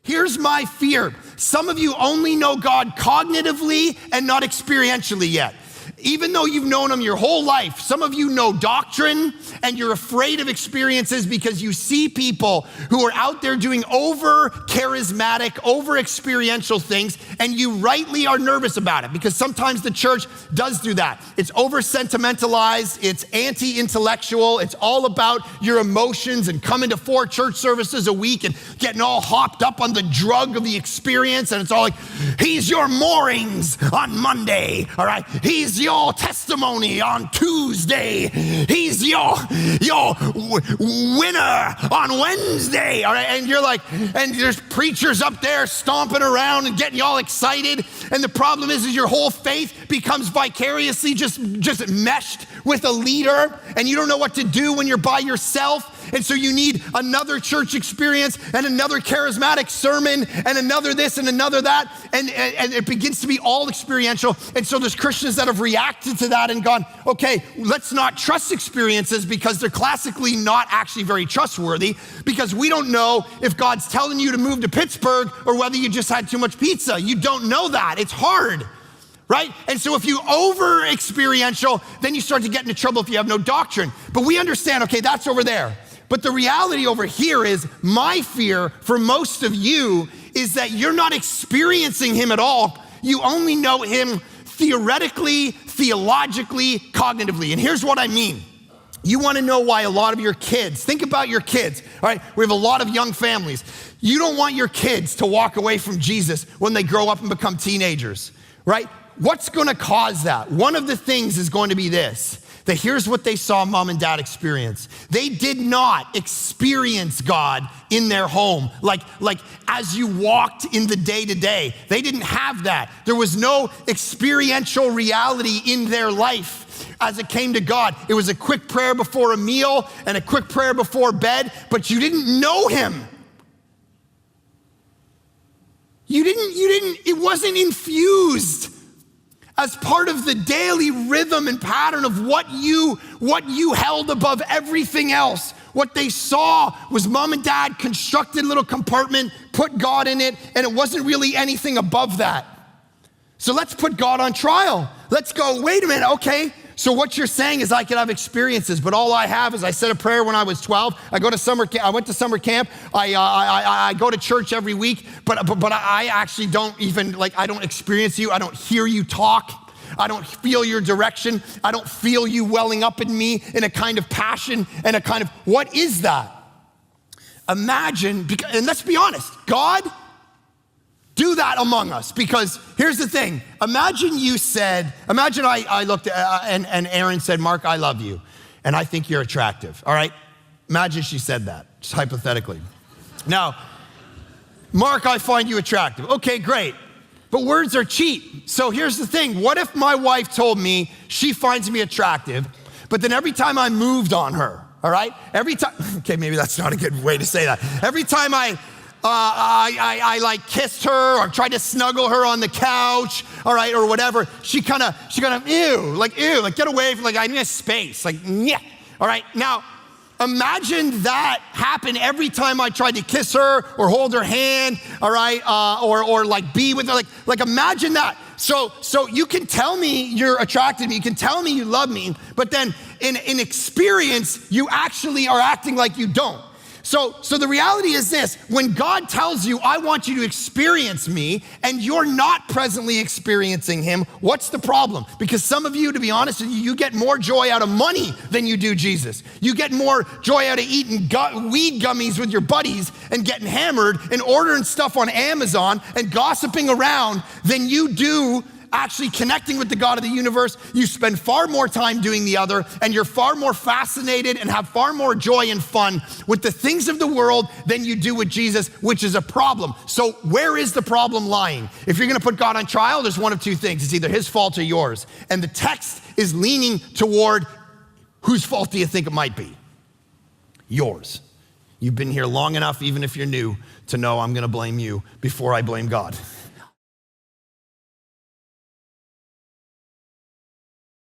Here's my fear. Some of you only know God cognitively and not experientially yet. Even though you've known him your whole life, some of you know doctrine and you're afraid of experiences because you see people who are out there doing over charismatic, over experiential things, and you rightly are nervous about it because sometimes the church does do that. It's over sentimentalized, it's anti-intellectual, it's all about your emotions and coming to 4 church services a week and getting all hopped up on the drug of the experience, and it's all like, he's your moorings on Monday, all right? He's your testimony on Tuesday. He's your winner on Wednesday. All right, and you're like, and there's preachers up there stomping around and getting you all excited. And the problem is your whole faith becomes vicariously just meshed with a leader, and you don't know what to do when you're by yourself. And so you need another church experience and another charismatic sermon and another this and another that. And it begins to be all experiential. And so there's Christians that have reacted to that and gone, okay, let's not trust experiences because they're classically not actually very trustworthy, because we don't know if God's telling you to move to Pittsburgh or whether you just had too much pizza. You don't know that. It's hard. Right? And so if you over experiential, then you start to get into trouble if you have no doctrine. But we understand, okay, that's over there. But the reality over here is my fear for most of you is that you're not experiencing him at all. You only know him theoretically, theologically, cognitively. And here's what I mean. You want to know why a lot of your kids, think about your kids, all right? We have a lot of young families. You don't want your kids to walk away from Jesus when they grow up and become teenagers, right? What's going to cause that? One of the things is going to be this, that here's what they saw mom and dad experience. They did not experience God in their home, like as you walked in the day-to-day. They didn't have that. There was no experiential reality in their life as it came to God. It was a quick prayer before a meal and a quick prayer before bed, but you didn't know him. It wasn't infused as part of the daily rhythm and pattern of what you held above everything else. What they saw was mom and dad constructed a little compartment, put God in it, and it wasn't really anything above that. So let's put God on trial. Let's go, wait a minute, okay. So what you're saying is I could have experiences, but all I have is I said a prayer when I was 12. I went to summer camp. I go to church every week, but I actually don't even, I don't experience you. I don't hear you talk. I don't feel your direction. I don't feel you welling up in me in a kind of passion and a kind of, what is that? Imagine, and let's be honest, God, do that among us, because here's the thing. Imagine I looked and Aaron said, Mark, I love you, and I think you're attractive, all right? Imagine she said that, just hypothetically. Now, Mark, I find you attractive. Okay, great, but words are cheap. So here's the thing. What if my wife told me she finds me attractive, but then every time I moved on her, all right? Okay, maybe that's not a good way to say that. Every time I kissed her or tried to snuggle her on the couch, all right, or whatever, she kind of, ew, get away from, I need a space, yeah, all right. Now, imagine that happen every time I tried to kiss her or hold her hand, all right, or be with her, imagine that. So you can tell me you're attracted to me, you can tell me you love me, but then in experience, you actually are acting like you don't. So the reality is this: when God tells you, I want you to experience me, and you're not presently experiencing him, what's the problem? Because some of you, to be honest with you, you get more joy out of money than you do Jesus. You get more joy out of eating weed gummies with your buddies and getting hammered and ordering stuff on Amazon and gossiping around than you do actually connecting with the God of the universe. You spend far more time doing the other, and you're far more fascinated and have far more joy and fun with the things of the world than you do with Jesus, which is a problem. So where is the problem lying? If you're gonna put God on trial, there's one of two things. It's either his fault or yours. And the text is leaning toward, whose fault do you think it might be? Yours. You've been here long enough, even if you're new, to know I'm gonna blame you before I blame God.